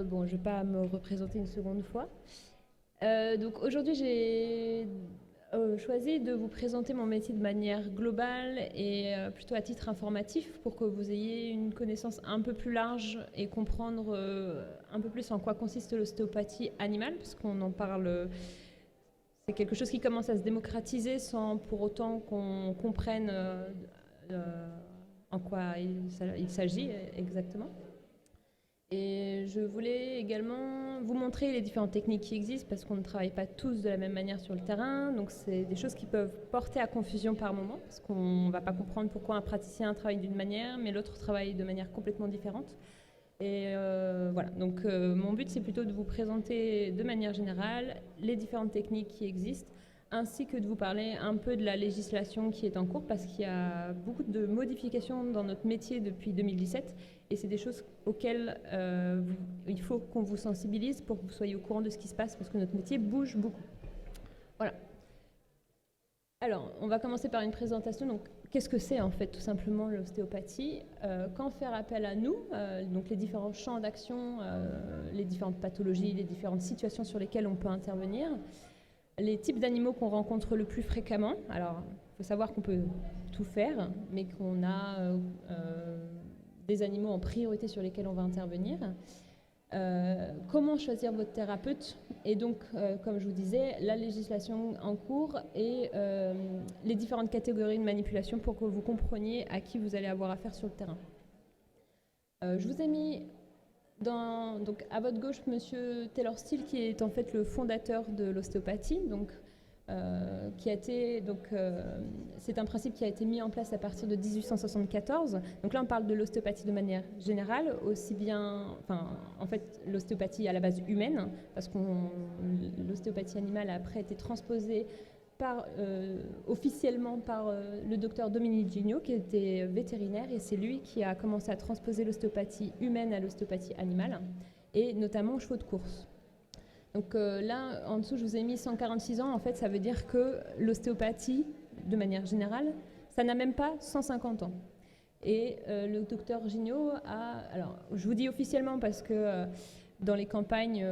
Bon, je ne vais pas me représenter une seconde fois. Donc aujourd'hui, j'ai choisi de vous présenter mon métier de manière globale et plutôt à titre informatif pour que vous ayez une connaissance un peu plus large et comprendre un peu plus en quoi consiste l'ostéopathie animale, parce qu'on en parle. C'est quelque chose qui commence à se démocratiser sans pour autant qu'on comprenne en quoi il s'agit exactement. Et je voulais également vous montrer les différentes techniques qui existent parce qu'on ne travaille pas tous de la même manière sur le terrain. Donc c'est des choses qui peuvent porter à confusion par moment parce qu'on ne va pas comprendre pourquoi un praticien travaille d'une manière mais l'autre travaille de manière complètement différente. Et voilà, donc mon but c'est plutôt de vous présenter de manière générale les différentes techniques qui existent ainsi que de vous parler un peu de la législation qui est en cours parce qu'il y a beaucoup de modifications dans notre métier depuis 2017 et c'est des choses auxquelles il faut qu'on vous sensibilise pour que vous soyez au courant de ce qui se passe parce que notre métier bouge beaucoup. Voilà. Alors, on va commencer par une présentation. Donc, qu'est-ce que c'est en fait tout simplement l'ostéopathie? Quand faire appel à nous, donc les différents champs d'action, les différentes pathologies, les différentes situations sur lesquelles on peut intervenir, les types d'animaux qu'on rencontre le plus fréquemment. Alors, il faut savoir qu'on peut tout faire, mais qu'on a des animaux en priorité sur lesquels on va intervenir. Comment choisir votre thérapeute et donc, comme je vous disais, la législation en cours et les différentes catégories de manipulation pour que vous compreniez à qui vous allez avoir affaire sur le terrain. Je vous ai mis donc à votre gauche Monsieur Taylor Steele qui est en fait le fondateur de l'ostéopathie, donc c'est un principe qui a été mis en place à partir de 1874. Donc là, on parle de l'ostéopathie de manière générale, aussi bien, en fait, l'ostéopathie à la base humaine, parce que l'ostéopathie animale a après été transposée officiellement par le docteur Dominique Gignot, qui était vétérinaire, et c'est lui qui a commencé à transposer l'ostéopathie humaine à l'ostéopathie animale, et notamment aux chevaux de course. Donc là, en dessous, je vous ai mis 146 ans. En fait, ça veut dire que l'ostéopathie, de manière générale, ça n'a même pas 150 ans. Et le docteur Gignot a... Alors, je vous dis officiellement parce que dans les campagnes,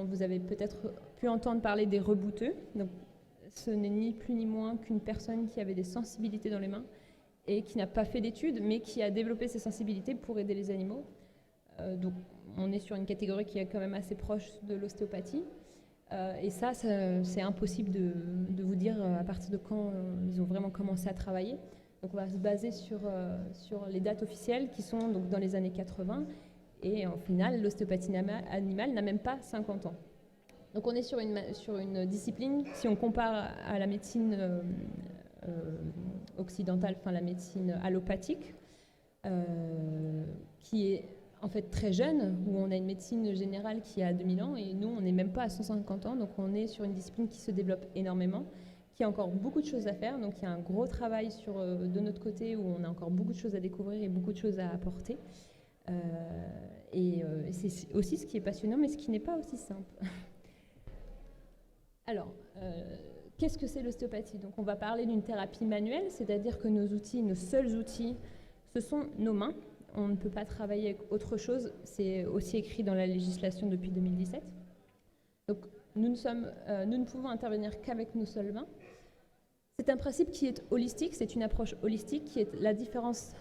vous avez peut-être pu entendre parler des rebouteux. Donc, ce n'est ni plus ni moins qu'une personne qui avait des sensibilités dans les mains et qui n'a pas fait d'études, mais qui a développé ses sensibilités pour aider les animaux. Donc, on est sur une catégorie qui est quand même assez proche de l'ostéopathie. Et ça c'est impossible de vous dire à partir de quand ils ont vraiment commencé à travailler. Donc on va se baser sur les dates officielles qui sont donc dans les années 80. Et en final, l'ostéopathie animale n'a même pas 50 ans. Donc on est sur une discipline, si on compare à la médecine occidentale, enfin la médecine allopathique, qui est en fait très jeune, où on a une médecine générale qui a 2000 ans et nous on n'est même pas à 150 ans, donc on est sur une discipline qui se développe énormément, qui a encore beaucoup de choses à faire, donc il y a un gros travail de notre côté où on a encore beaucoup de choses à découvrir et beaucoup de choses à apporter. C'est aussi ce qui est passionnant mais ce qui n'est pas aussi simple. Alors, qu'est-ce que c'est l'ostéopathie? Donc on va parler d'une thérapie manuelle, c'est-à-dire que nos seuls outils, ce sont nos mains. On ne peut pas travailler avec autre chose. C'est aussi écrit dans la législation depuis 2017. Donc, nous ne pouvons intervenir qu'avec nos seules mains. C'est un principe qui est holistique, c'est une approche holistique qui est la différence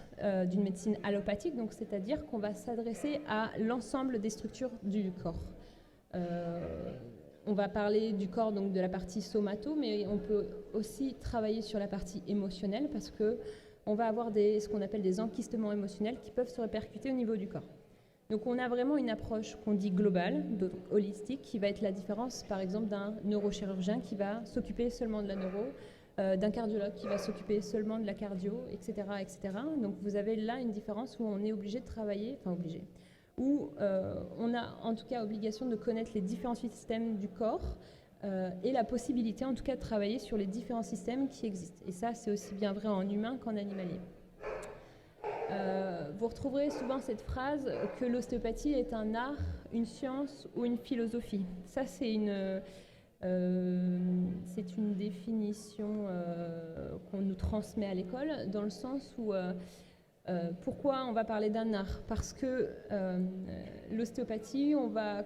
d'une médecine allopathique, donc c'est-à-dire qu'on va s'adresser à l'ensemble des structures du corps. On va parler du corps, donc de la partie somato, mais on peut aussi travailler sur la partie émotionnelle parce que on va avoir ce qu'on appelle des enquistements émotionnels qui peuvent se répercuter au niveau du corps. Donc on a vraiment une approche qu'on dit globale, donc holistique, qui va être la différence par exemple d'un neurochirurgien qui va s'occuper seulement de la neuro, d'un cardiologue qui va s'occuper seulement de la cardio, etc., etc. Donc vous avez là une différence où on est obligé de travailler, où on a en tout cas obligation de connaître les différents systèmes du corps, et la possibilité en tout cas de travailler sur les différents systèmes qui existent. Et ça, c'est aussi bien vrai en humain qu'en animalier. Vous retrouverez souvent cette phrase que l'ostéopathie est un art, une science ou une philosophie. Ça, c'est une définition qu'on nous transmet à l'école, dans le sens où Pourquoi on va parler d'un art? Parce que l'ostéopathie,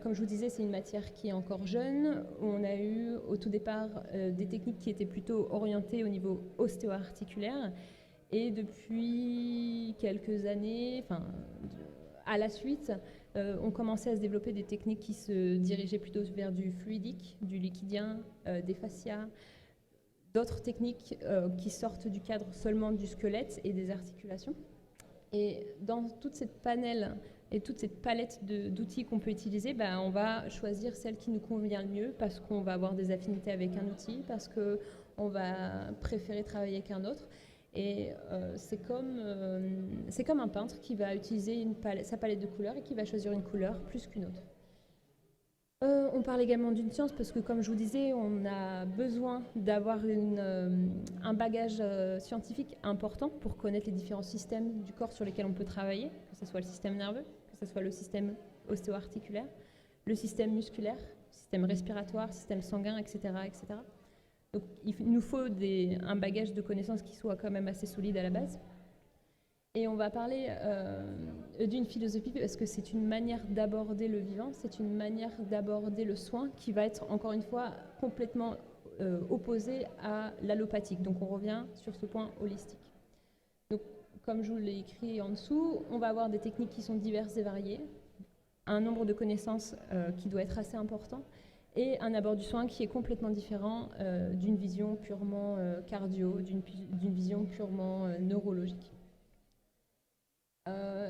comme je vous disais, c'est une matière qui est encore jeune. On a eu au tout départ des techniques qui étaient plutôt orientées au niveau ostéo-articulaire. Et depuis quelques années, à la suite, on commençait à se développer des techniques qui se dirigeaient plutôt vers du fluidique, du liquidien, des fascias, d'autres techniques qui sortent du cadre seulement du squelette et des articulations. Et dans toute cette panel et toute cette palette d'outils qu'on peut utiliser, on va choisir celle qui nous convient le mieux parce qu'on va avoir des affinités avec un outil, parce qu'on va préférer travailler avec un autre. Et c'est comme un peintre qui va utiliser sa palette de couleurs et qui va choisir une couleur plus qu'une autre. On parle également d'une science parce que, comme je vous disais, on a besoin d'avoir un bagage scientifique important pour connaître les différents systèmes du corps sur lesquels on peut travailler, que ce soit le système nerveux, que ce soit le système ostéo-articulaire, le système musculaire, le système respiratoire, le système sanguin, etc., etc. Donc il nous faut un bagage de connaissances qui soit quand même assez solide à la base. Et on va parler d'une philosophie parce que c'est une manière d'aborder le vivant, c'est une manière d'aborder le soin qui va être encore une fois complètement opposée à l'allopathique. Donc on revient sur ce point holistique. Donc comme je vous l'ai écrit en dessous, on va avoir des techniques qui sont diverses et variées, un nombre de connaissances qui doit être assez important et un abord du soin qui est complètement différent d'une vision purement cardio, d'une vision purement neurologique.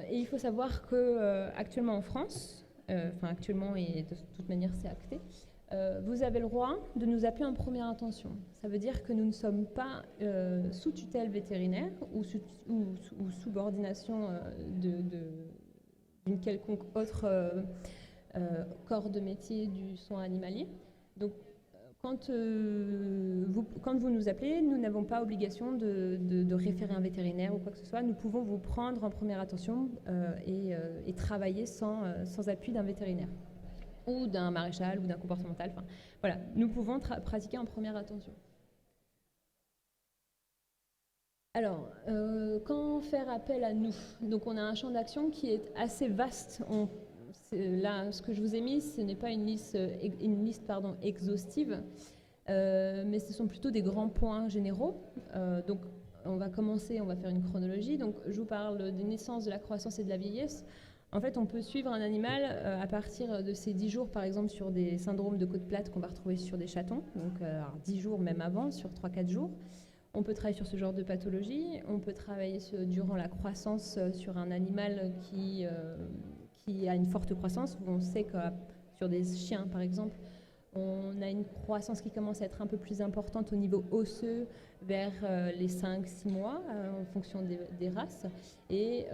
Et il faut savoir qu'actuellement en France, actuellement et de toute manière c'est acté, vous avez le droit de nous appeler en première intention. Ça veut dire que nous ne sommes pas sous tutelle vétérinaire ou sous subordination d'une quelconque autre corps de métier du soin animalier. Donc quand vous nous appelez, nous n'avons pas obligation de référer un vétérinaire ou quoi que ce soit. Nous pouvons vous prendre en première attention et travailler sans appui d'un vétérinaire ou d'un maréchal ou d'un comportemental. Enfin, voilà, nous pouvons pratiquer en première attention. Alors, quand faire appel à nous? Donc on a un champ d'action qui est assez vaste. Là, ce que je vous ai mis, ce n'est pas une liste exhaustive, mais ce sont plutôt des grands points généraux. Donc, on va faire une chronologie. Donc, je vous parle des naissances, de la croissance et de la vieillesse. En fait, on peut suivre un animal à partir de ses 10 jours, par exemple, sur des syndromes de côte plate qu'on va retrouver sur des chatons. Donc, 10 jours, même avant, sur 3-4 jours. On peut travailler sur ce genre de pathologie. On peut travailler durant la croissance sur un animal qui a une forte croissance. On sait que sur des chiens, par exemple, on a une croissance qui commence à être un peu plus importante au niveau osseux vers les 5-6 mois en fonction des races. Et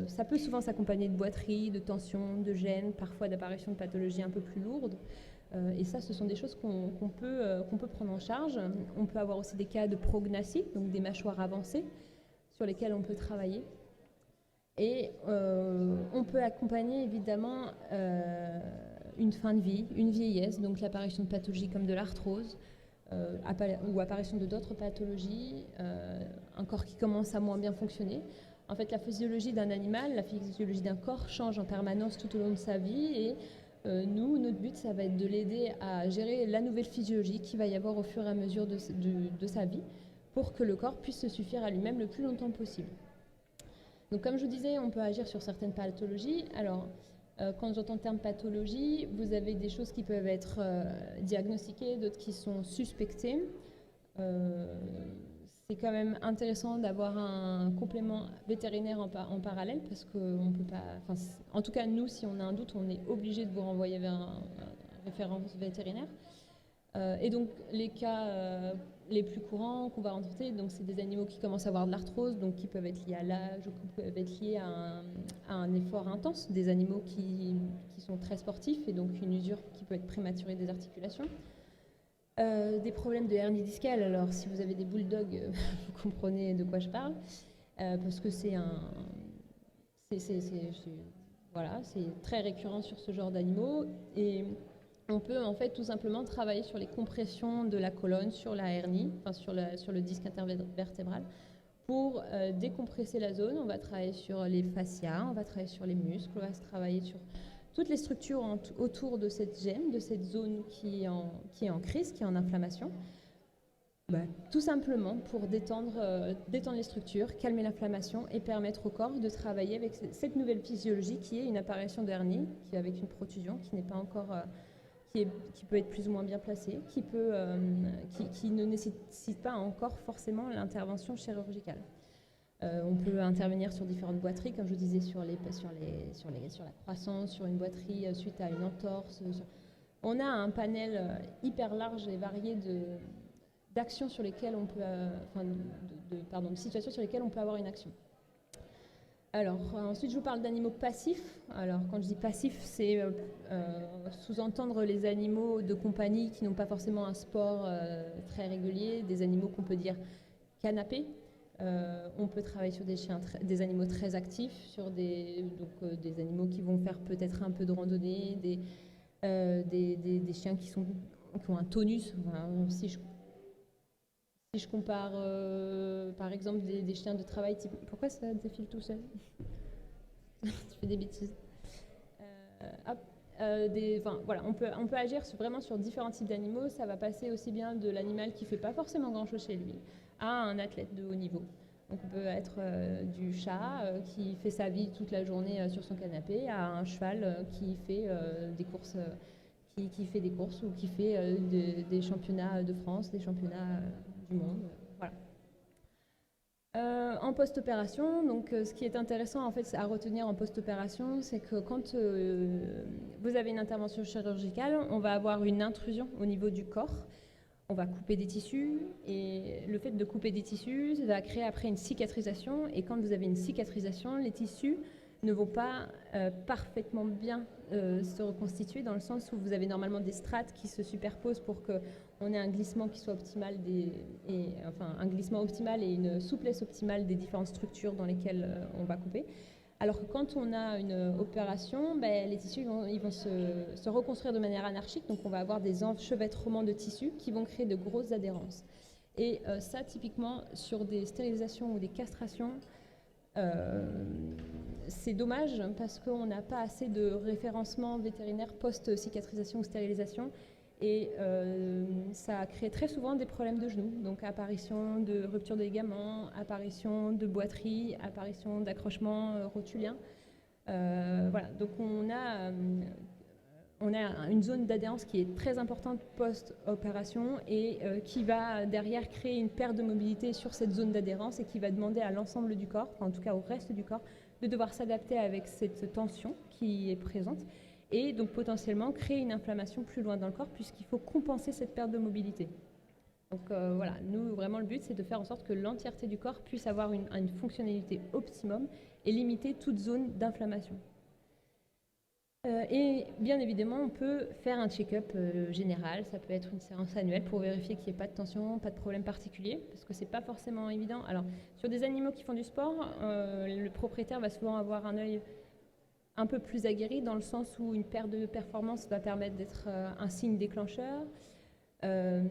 ça peut souvent s'accompagner de boiterie, de tension, de gêne, parfois d'apparition de pathologies un peu plus lourdes. Et ça, ce sont des choses qu'on peut prendre en charge. On peut avoir aussi des cas de prognathie, donc des mâchoires avancées, sur lesquelles on peut travailler. Et on peut accompagner évidemment une fin de vie, une vieillesse, donc l'apparition de pathologies comme de l'arthrose ou apparition de d'autres pathologies, un corps qui commence à moins bien fonctionner. En fait, la physiologie d'un animal, la physiologie d'un corps change en permanence tout au long de sa vie et notre but, ça va être de l'aider à gérer la nouvelle physiologie qu'il va y avoir au fur et à mesure de sa vie pour que le corps puisse se suffire à lui-même le plus longtemps possible. Donc comme je vous disais, on peut agir sur certaines pathologies. Alors, quand j'entends le terme pathologie, vous avez des choses qui peuvent être diagnostiquées, d'autres qui sont suspectées. C'est quand même intéressant d'avoir un complément vétérinaire en parallèle parce qu'on peut pas... En tout cas, nous, si on a un doute, on est obligé de vous renvoyer vers un référent vétérinaire. Et donc, les cas les plus courants qu'on va rencontrer, donc c'est des animaux qui commencent à avoir de l'arthrose, donc qui peuvent être liés à l'âge ou qui peuvent être liés à un effort intense, des animaux qui sont très sportifs et donc une usure qui peut être prématurée des articulations. Des problèmes de hernie discale, alors si vous avez des bulldogs, vous comprenez de quoi je parle, parce que c'est très récurrent sur ce genre d'animaux et on peut en fait tout simplement travailler sur les compressions de la colonne, sur la hernie, sur le disque intervertébral, Pour décompresser la zone, on va travailler sur les fascias, on va travailler sur les muscles, on va travailler sur toutes les structures autour de cette gêne, de cette zone qui est en crise, qui est en inflammation. Tout simplement pour détendre les structures, calmer l'inflammation et permettre au corps de travailler avec cette nouvelle physiologie qui est une apparition de hernie, qui est avec une protusion qui n'est pas encore, qui peut être plus ou moins bien placée, qui ne nécessite pas encore forcément l'intervention chirurgicale. On peut intervenir sur différentes boiteries, comme je vous disais, sur la croissance, sur une boiterie suite à une entorse. On a un panel hyper large et varié d'actions sur lesquelles on peut, de situations sur lesquelles on peut avoir une action. Alors, ensuite, je vous parle d'animaux passifs. Alors, quand je dis passifs, c'est sous-entendre les animaux de compagnie qui n'ont pas forcément un sport très régulier, des animaux qu'on peut dire canapés. On peut travailler sur des animaux très actifs, sur des animaux qui vont faire peut-être un peu de randonnée, des chiens qui ont un tonus. Enfin, si je compare, par exemple, des chiens de travail type... Pourquoi ça défile tout seul? Tu fais des bêtises. Voilà, on peut agir vraiment sur différents types d'animaux. Ça va passer aussi bien de l'animal qui ne fait pas forcément grand-chose chez lui à un athlète de haut niveau. Donc on peut être du chat qui fait sa vie toute la journée sur son canapé à un cheval qui fait des courses... Qui fait des courses ou qui fait des championnats de France, des championnats du monde. Voilà. En post-opération, donc ce qui est intéressant en fait à retenir en post-opération, c'est que quand vous avez une intervention chirurgicale, on va avoir une intrusion au niveau du corps. On va couper des tissus et le fait de couper des tissus va créer après une cicatrisation. Et quand vous avez une cicatrisation, les tissus ne vont pas parfaitement bien se reconstituer dans le sens où vous avez normalement des strates qui se superposent pour qu'on ait un glissement qui soit optimal, un glissement optimal et une souplesse optimale des différentes structures dans lesquelles on va couper. Alors que quand on a une opération, les tissus ils vont se reconstruire de manière anarchique, donc on va avoir des enchevêtrements de tissus qui vont créer de grosses adhérences. Et ça, typiquement, sur des stérilisations ou des castrations, c'est dommage parce qu'on n'a pas assez de référencement vétérinaire post-cicatrisation ou stérilisation et ça crée très souvent des problèmes de genoux, donc apparition de rupture de ligaments, apparition de boiterie, apparition d'accrochement rotulien. Voilà, donc on a une zone d'adhérence qui est très importante post-opération et qui va derrière créer une perte de mobilité sur cette zone d'adhérence et qui va demander à l'ensemble du corps, en tout cas au reste du corps, de devoir s'adapter avec cette tension qui est présente et donc potentiellement créer une inflammation plus loin dans le corps puisqu'il faut compenser cette perte de mobilité. Donc voilà, nous vraiment le but c'est de faire en sorte que l'entièreté du corps puisse avoir une fonctionnalité optimum et limiter toute zone d'inflammation. Et bien évidemment, on peut faire un check-up général, ça peut être une séance annuelle pour vérifier qu'il n'y ait pas de tension, pas de problème particulier, parce que c'est pas forcément évident. Alors, sur des animaux qui font du sport, le propriétaire va souvent avoir un œil un peu plus aguerri, dans le sens où une perte de performance va permettre d'être un signe déclencheur. Perte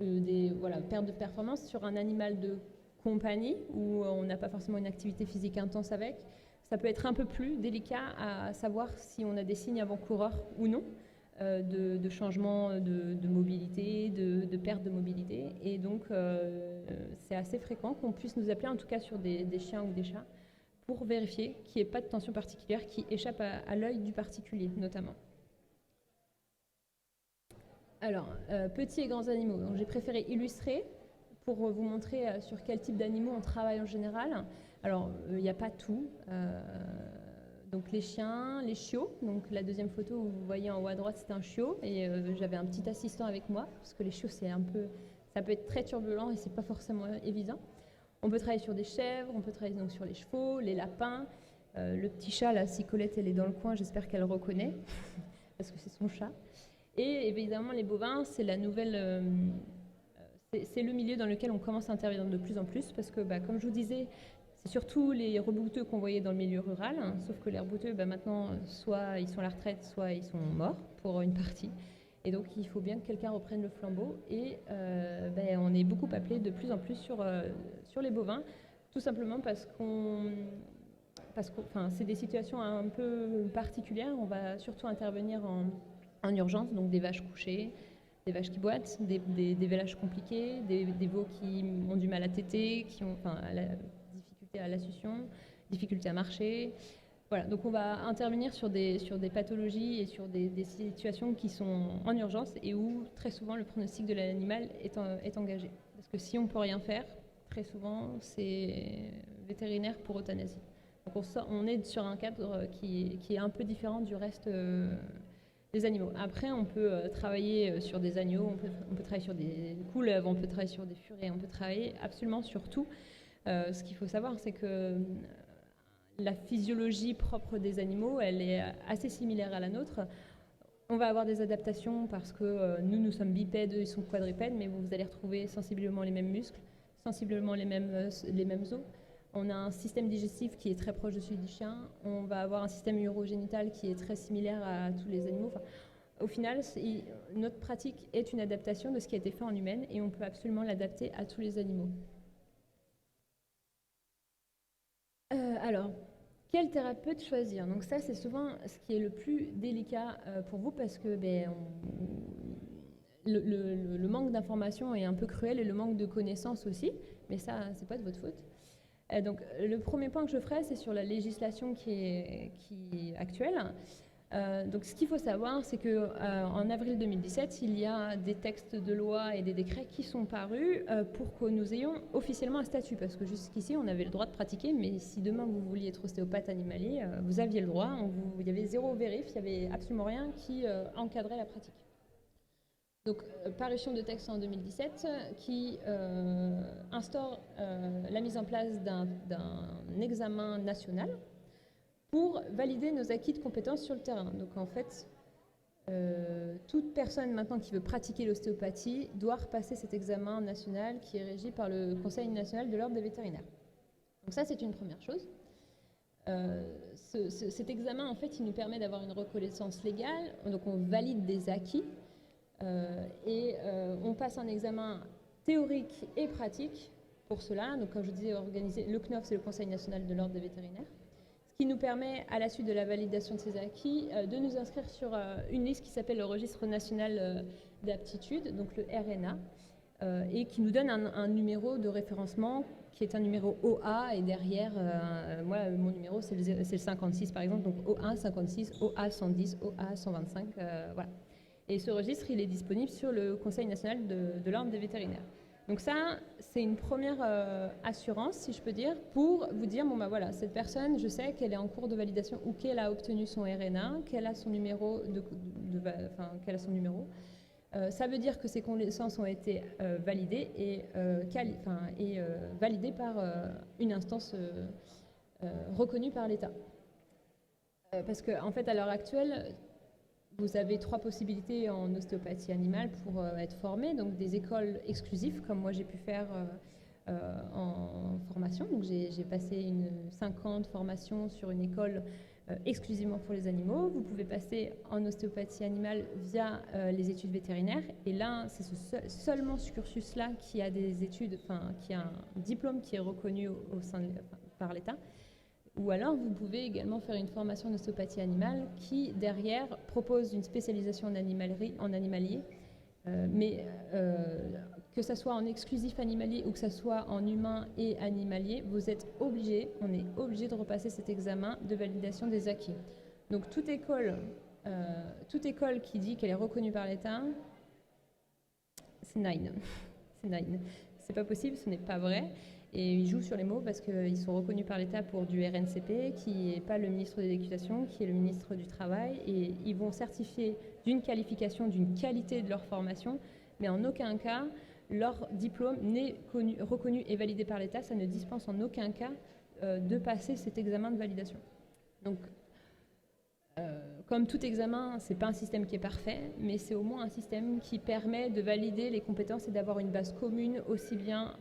de performance sur un animal de compagnie, où on n'a pas forcément une activité physique intense avec. Ça peut être un peu plus délicat à savoir si on a des signes avant-coureurs ou non de changement de mobilité, de perte de mobilité. Et donc, c'est assez fréquent qu'on puisse nous appeler, en tout cas sur des chiens ou des chats, pour vérifier qu'il n'y ait pas de tension particulière qui échappe à l'œil du particulier, notamment. Alors, petits et grands animaux. Donc, j'ai préféré illustrer pour vous montrer sur quel type d'animaux on travaille en général. Alors, il n'y a pas tout. Donc les chiens, les chiots. Donc la deuxième photo, vous voyez en haut à droite, c'est un chiot. Et j'avais un petit assistant avec moi, parce que les chiots, ça peut être très turbulent et c'est pas forcément évident. On peut travailler sur des chèvres, on peut travailler donc sur les chevaux, les lapins. Le petit chat, là, si Colette, elle est dans le coin, j'espère qu'elle le reconnaît, parce que c'est son chat. Et évidemment, les bovins, c'est la nouvelle... c'est le milieu dans lequel on commence à intervenir de plus en plus, parce que, comme je vous disais, c'est surtout les rebouteux qu'on voyait dans le milieu rural, sauf que les rebouteux, maintenant, soit ils sont à la retraite, soit ils sont morts pour une partie. Et donc, il faut bien que quelqu'un reprenne le flambeau. Et on est beaucoup appelé de plus en plus sur les bovins, tout simplement parce que c'est des situations un peu particulières. On va surtout intervenir en urgence, donc des vaches couchées, des vaches qui boitent, des vélages compliqués, des veaux qui ont du mal à téter, qui ont la difficulté à la succion, difficulté à marcher. Voilà, donc on va intervenir sur des pathologies et sur des situations qui sont en urgence et où très souvent le pronostic de l'animal est engagé. Parce que si on ne peut rien faire, très souvent c'est vétérinaire pour euthanasie. Donc on est sur un cadre qui est un peu différent du reste des animaux. Après, on peut travailler sur des agneaux, on peut travailler sur des couleuvres, on peut travailler sur des furets, on peut travailler absolument sur tout. Ce qu'il faut savoir, c'est que la physiologie propre des animaux, elle est assez similaire à la nôtre. On va avoir des adaptations parce que nous sommes bipèdes, ils sont quadrupèdes, mais vous allez retrouver sensiblement les mêmes muscles, sensiblement les mêmes os. On a un système digestif qui est très proche de celui du chien. On va avoir un système urogénital qui est très similaire à tous les animaux. Enfin, au final, notre pratique est une adaptation de ce qui a été fait en humaine et on peut absolument l'adapter à tous les animaux. Alors, quel thérapeute choisir? Donc ça, c'est souvent ce qui est le plus délicat pour vous parce que le manque d'information est un peu cruel et le manque de connaissances aussi, mais ça, c'est pas de votre faute. Donc, le premier point que je ferai, c'est sur la législation qui est actuelle. Donc, ce qu'il faut savoir, c'est qu'en avril 2017, il y a des textes de loi et des décrets qui sont parus pour que nous ayons officiellement un statut. Parce que jusqu'ici, on avait le droit de pratiquer, mais si demain vous vouliez être ostéopathe animalier, vous aviez le droit. Il y avait zéro vérif, il n'y avait absolument rien qui encadrait la pratique. Donc, parution de texte en 2017 qui instaure la mise en place d'un examen national pour valider nos acquis de compétences sur le terrain. Donc, en fait, toute personne maintenant qui veut pratiquer l'ostéopathie doit repasser cet examen national qui est régi par le Conseil national de l'ordre des vétérinaires. Donc ça, c'est une première chose. Cet examen, en fait, il nous permet d'avoir une reconnaissance légale. Donc, on valide des acquis. On passe un examen théorique et pratique pour cela. Donc, comme je disais, le CNOF, c'est le Conseil national de l'ordre des vétérinaires, ce qui nous permet, à la suite de la validation de ces acquis, de nous inscrire sur une liste qui s'appelle le Registre national d'aptitude, donc le RNA, et qui nous donne un numéro de référencement qui est un numéro OA, et derrière, moi, mon numéro, c'est le 56, par exemple, donc OA 56, OA 110, OA 125, voilà. Et ce registre, il est disponible sur le Conseil national de l'ordre des vétérinaires. Donc ça, c'est une première assurance, si je peux dire, pour vous dire, bon bah voilà, cette personne, je sais qu'elle est en cours de validation ou qu'elle a obtenu son RNA, qu'elle a son numéro, qu'elle a son numéro. Ça veut dire que ses connaissances ont été validées et validées par une instance reconnue par l'État. Parce qu'en fait, à l'heure actuelle, vous avez 3 possibilités en ostéopathie animale pour être formé, donc des écoles exclusives, comme moi j'ai pu faire en formation. Donc j'ai passé 5 ans de formation sur une école exclusivement pour les animaux. Vous pouvez passer en ostéopathie animale via les études vétérinaires. Et là, c'est seulement ce cursus-là qui a des études, qui a un diplôme qui est reconnu par l'État. Ou alors, vous pouvez également faire une formation en ostéopathie animale qui, derrière, propose une spécialisation en animalier. Que ce soit en exclusif animalier ou que ce soit en humain et animalier, on est obligé de repasser cet examen de validation des acquis. Donc, toute école qui dit qu'elle est reconnue par l'État, c'est nine. C'est nine. C'est pas possible, ce n'est pas vrai. Et ils jouent sur les mots parce qu'ils sont reconnus par l'État pour du RNCP, qui n'est pas le ministre de l'Éducation, qui est le ministre du Travail. Et ils vont certifier d'une qualification, d'une qualité de leur formation, mais en aucun cas, leur diplôme n'est reconnu et validé par l'État. Ça ne dispense en aucun cas de passer cet examen de validation. Donc, comme tout examen, ce n'est pas un système qui est parfait, mais c'est au moins un système qui permet de valider les compétences et d'avoir une base commune aussi bien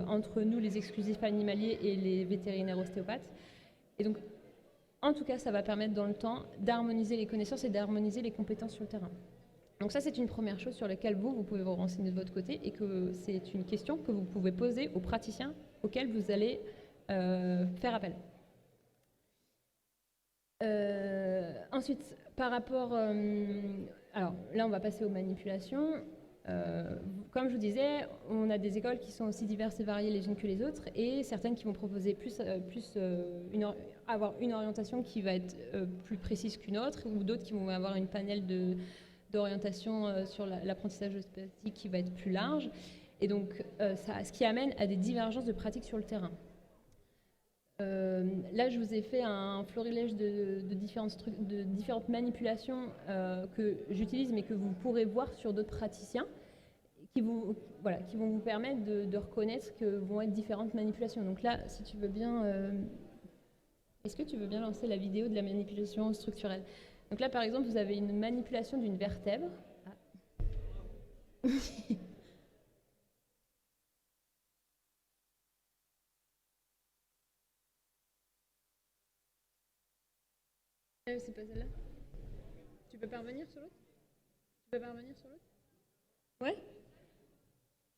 entre nous, les exclusifs animaliers, et les vétérinaires ostéopathes. Et donc, en tout cas, ça va permettre dans le temps d'harmoniser les connaissances et d'harmoniser les compétences sur le terrain. Donc ça, c'est une première chose sur laquelle vous pouvez vous renseigner de votre côté et que c'est une question que vous pouvez poser aux praticiens auxquels vous allez faire appel. Ensuite, par rapport... alors là, on va passer aux manipulations. Comme je vous disais, on a des écoles qui sont aussi diverses et variées les unes que les autres et certaines qui vont proposer avoir une orientation qui va être plus précise qu'une autre ou d'autres qui vont avoir une panel d'orientation sur l'apprentissage statistique qui va être plus large. Et donc, ce qui amène à des divergences de pratiques sur le terrain. Là, je vous ai fait un florilège de différentes manipulations que j'utilise, mais que vous pourrez voir sur d'autres praticiens, qui vont vous permettre de reconnaître que vont être différentes manipulations. Donc là, si tu veux bien... est-ce que tu veux bien lancer la vidéo de la manipulation structurelle? Donc là, par exemple, vous avez une manipulation d'une vertèbre. Ah. C'est pas celle-là. Tu peux pas revenir sur l'autre? Tu peux pas revenir sur l'autre? Ouais.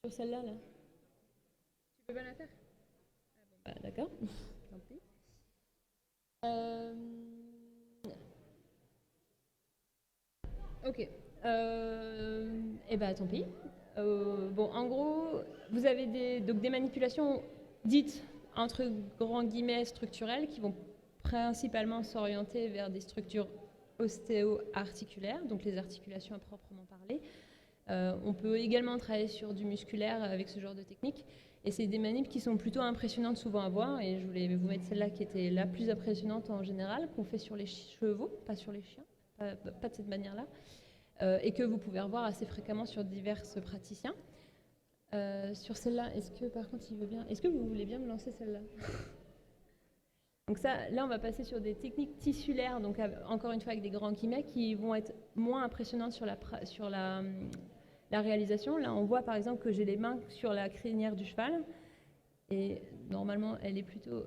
Sur celle-là, là. Tu peux pas la faire? Ah bon, bah d'accord. Tant pis. Ok. Et bah tant pis. Bon, en gros, vous avez donc des manipulations dites entre grands guillemets structurelles qui vont principalement s'orienter vers des structures ostéo-articulaires, donc les articulations à proprement parler. On peut également travailler sur du musculaire avec ce genre de technique. Et c'est des manips qui sont plutôt impressionnantes souvent à voir. Et je voulais vous mettre celle-là qui était la plus impressionnante en général, qu'on fait sur les chevaux, pas sur les chiens, pas de cette manière-là. Et que vous pouvez revoir assez fréquemment sur divers praticiens. Sur celle-là, est-ce que par contre il veut bien... Est-ce que vous voulez bien me lancer celle-là? Donc ça, là on va passer sur des techniques tissulaires, donc encore une fois avec des grands guillemets, qui vont être moins impressionnantes sur la réalisation. Là on voit par exemple que j'ai les mains sur la crinière du cheval, et normalement elle est plutôt...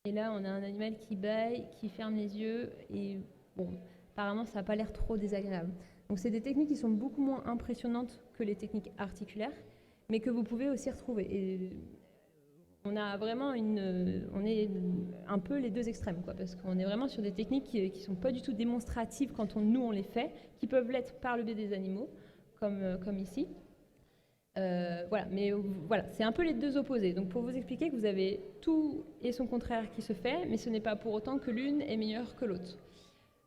Et là on a un animal qui bâille, qui ferme les yeux, et bon, apparemment ça n'a pas l'air trop désagréable. Donc c'est des techniques qui sont beaucoup moins impressionnantes que les techniques articulaires, mais que vous pouvez aussi retrouver. Et on a vraiment on est un peu les deux extrêmes, quoi, parce qu'on est vraiment sur des techniques qui ne sont pas du tout démonstratives quand nous on les fait, qui peuvent l'être par le biais des animaux, comme ici. Voilà, mais voilà, c'est un peu les deux opposés. Donc pour vous expliquer que vous avez tout et son contraire qui se fait, mais ce n'est pas pour autant que l'une est meilleure que l'autre.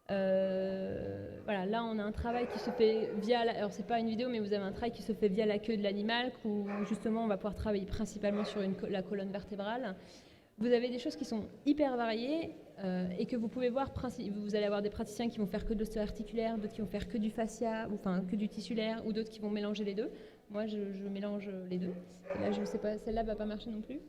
Voilà, là on a un travail qui se fait via, alors c'est pas une vidéo, mais vous avez un travail qui se fait via la queue de l'animal, où justement on va pouvoir travailler principalement sur la colonne vertébrale. Vous avez des choses qui sont hyper variées et que vous pouvez voir. Vous allez avoir des praticiens qui vont faire que de l'ostéo-articulaire, d'autres qui vont faire que du fascia, ou enfin que du tissulaire, ou d'autres qui vont mélanger les deux. Moi je mélange les deux. Et là je sais pas, celle-là va pas marcher non plus.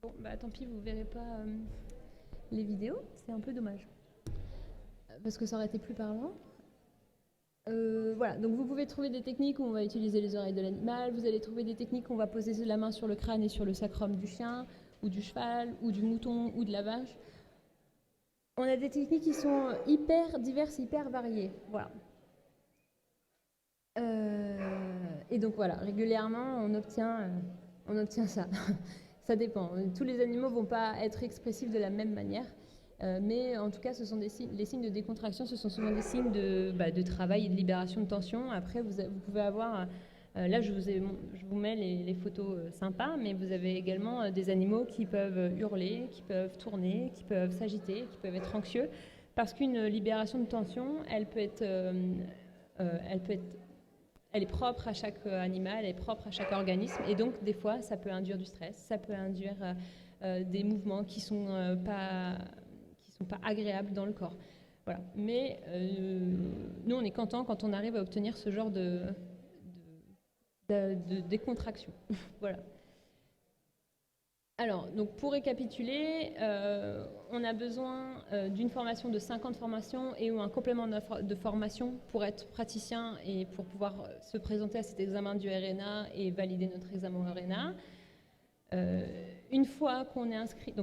Bon, bah tant pis, vous verrez pas les vidéos, c'est un peu dommage. Parce que ça aurait été plus parlant. Voilà, donc vous pouvez trouver des techniques où on va utiliser les oreilles de l'animal, vous allez trouver des techniques où on va poser la main sur le crâne et sur le sacrum du chien, ou du cheval, ou du mouton, ou de la vache. On a des techniques qui sont hyper diverses, hyper variées. Voilà. Et donc voilà, régulièrement on obtient ça. Ça dépend. Tous les animaux ne vont pas être expressifs de la même manière. Mais en tout cas, ce sont les signes de décontraction, ce sont souvent des signes de travail et de libération de tension. Après, vous pouvez avoir, là je vous mets les photos sympas, mais vous avez également des animaux qui peuvent hurler, qui peuvent tourner, qui peuvent s'agiter, qui peuvent être anxieux, parce qu'une libération de tension, elle peut être elle est propre à chaque animal, elle est propre à chaque organisme, et donc des fois ça peut induire du stress, ça peut induire des mouvements qui sont pas agréables dans le corps. Voilà. Mais nous on est content quand on arrive à obtenir ce genre de décontraction. Voilà. Alors, donc pour récapituler, on a besoin d'une formation de 5 ans de formation et ou un complément de formation pour être praticien et pour pouvoir se présenter à cet examen du RNA et valider notre examen au RNA. Une fois qu'on est inscrit,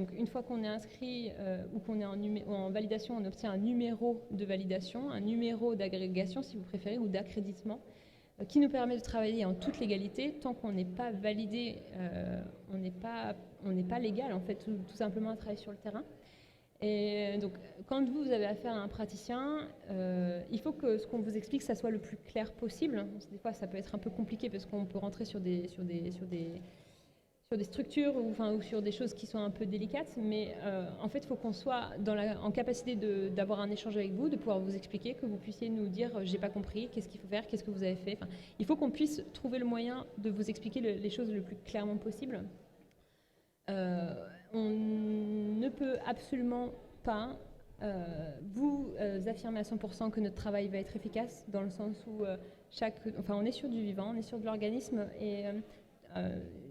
ou qu'on est en validation, on obtient un numéro de validation, un numéro d'agrégation si vous préférez, ou d'accréditement, qui nous permet de travailler en toute légalité. Tant qu'on n'est pas validé, on n'est pas légal en fait, tout simplement à travailler sur le terrain. Et donc, quand vous avez affaire à un praticien, il faut que ce qu'on vous explique, ça soit le plus clair possible. Des fois, ça peut être un peu compliqué parce qu'on peut rentrer sur des structures ou sur des choses qui sont un peu délicates, mais en fait, il faut qu'on soit en capacité d'avoir un échange avec vous, de pouvoir vous expliquer, que vous puissiez nous dire j'ai pas compris, qu'est-ce qu'il faut faire, qu'est-ce que vous avez fait. Enfin, il faut qu'on puisse trouver le moyen de vous expliquer les choses le plus clairement possible. On ne peut absolument pas vous affirmer à 100% que notre travail va être efficace, dans le sens où on est sur du vivant, on est sur de l'organisme, et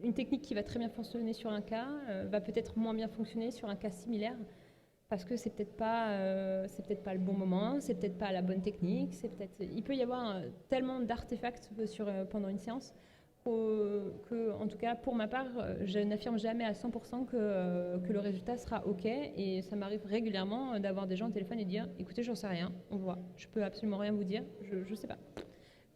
une technique qui va très bien fonctionner sur un cas va peut-être moins bien fonctionner sur un cas similaire, parce que c'est peut-être pas le bon moment, c'est peut-être pas la bonne technique, il peut y avoir tellement d'artefacts pendant une séance que, en tout cas, pour ma part, je n'affirme jamais à 100% que le résultat sera OK. Et ça m'arrive régulièrement d'avoir des gens au téléphone et de dire écoutez, j'en sais rien, on voit, je peux absolument rien vous dire, je sais pas.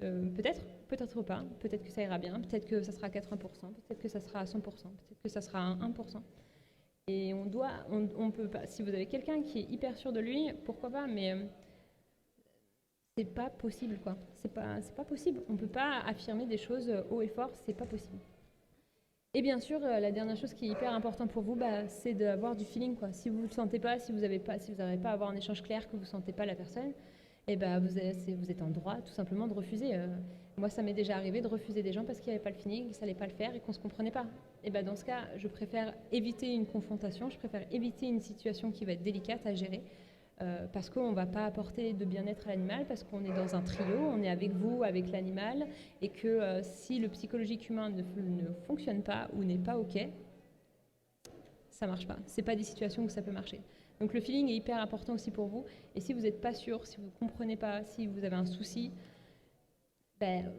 Peut-être pas, peut-être que ça ira bien, peut-être que ça sera à 80%, peut-être que ça sera à 100%, peut-être que ça sera à 1%. Et on peut pas, si vous avez quelqu'un qui est hyper sûr de lui, pourquoi pas, mais c'est pas possible, quoi. C'est pas possible. On peut pas affirmer des choses haut et fort, c'est pas possible. Et bien sûr, la dernière chose qui est hyper importante pour vous, c'est d'avoir du feeling, quoi. Si vous ne le sentez pas, si vous n'arrivez pas à avoir un échange clair, que vous ne sentez pas la personne, vous êtes en droit tout simplement de refuser. Moi, ça m'est déjà arrivé de refuser des gens parce qu'il n'y avait pas le feeling, que ça n'allait pas le faire et qu'on ne se comprenait pas. Et dans ce cas, je préfère éviter une confrontation, je préfère éviter une situation qui va être délicate à gérer. Parce qu'on ne va pas apporter de bien-être à l'animal, parce qu'on est dans un trio, on est avec vous, avec l'animal, et que si le psychologique humain ne fonctionne pas ou n'est pas OK, ça ne marche pas. Ce n'est pas des situations où ça peut marcher. Donc le feeling est hyper important aussi pour vous. Et si vous n'êtes pas sûr, si vous ne comprenez pas, si vous avez un souci,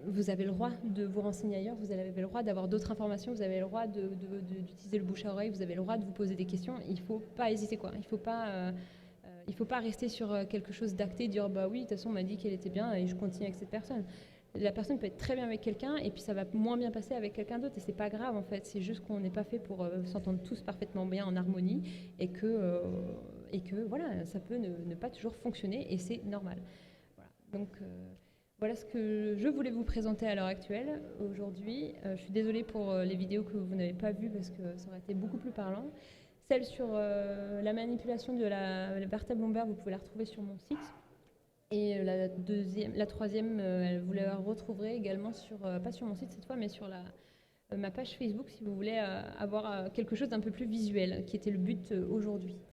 vous avez le droit de vous renseigner ailleurs, vous avez le droit d'avoir d'autres informations, vous avez le droit d'utiliser le bouche à oreille, vous avez le droit de vous poser des questions. Il ne faut pas hésiter, quoi. Il ne faut pas rester sur quelque chose d'acté, dire bah oui, de toute façon on m'a dit qu'elle était bien et je continue avec cette personne. La personne peut être très bien avec quelqu'un et puis ça va moins bien passer avec quelqu'un d'autre et c'est pas grave en fait, c'est juste qu'on n'est pas fait pour s'entendre tous parfaitement bien en harmonie et que voilà, ça peut ne pas toujours fonctionner et c'est normal. Voilà. Donc voilà ce que je voulais vous présenter à l'heure actuelle aujourd'hui. Je suis désolée pour les vidéos que vous n'avez pas vues parce que ça aurait été beaucoup plus parlant. Celle sur la manipulation de la vertèbre lombaire, vous pouvez la retrouver sur mon site. Et la troisième, vous la retrouverez également pas sur mon site cette fois, mais sur ma page Facebook si vous voulez avoir quelque chose d'un peu plus visuel, qui était le but aujourd'hui.